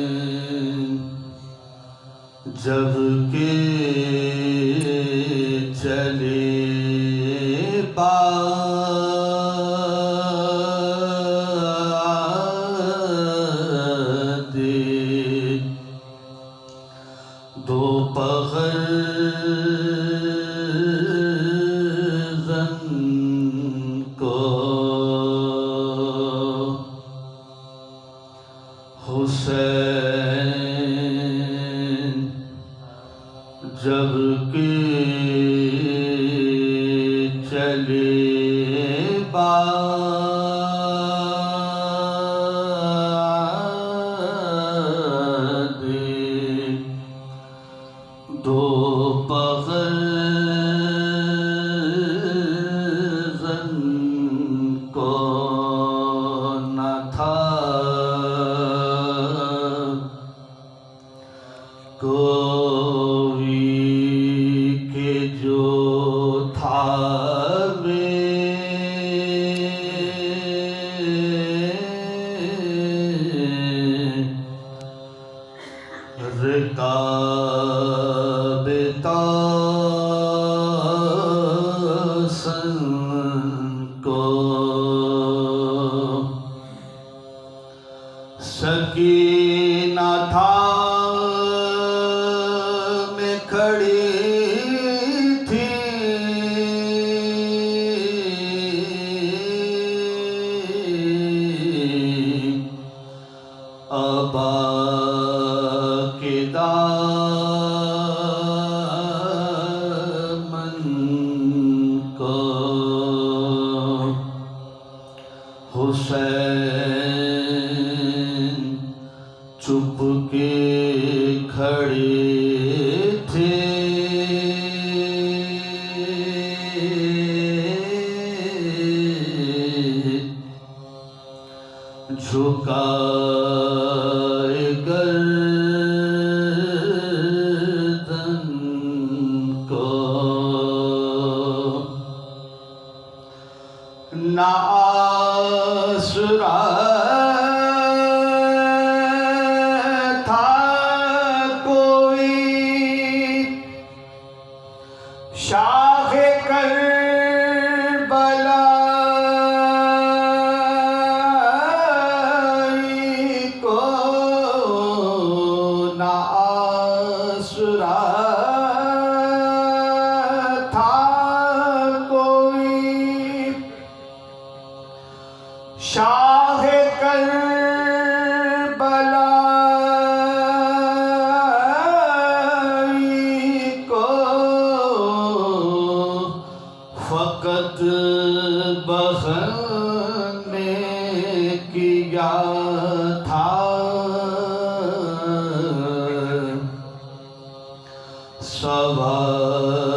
حسین جب کہ چلے باد دوپہر زن کو حسین جب کہ چلے باد دوپہر زن کو نہ تھا کوئی کہ جو تھا رکاب تاسن کو سکینہ تھا میں کھڑی تھی ابا کے دامن کو حسین چپ کے کھڑے تھے جھکائے گردن کو نہ آسرا تھا کوئی شاہ کربلا کو نہ آسرا تھا کوئی شاہ کربلا کو فقط بہن نے کیا تھا سوال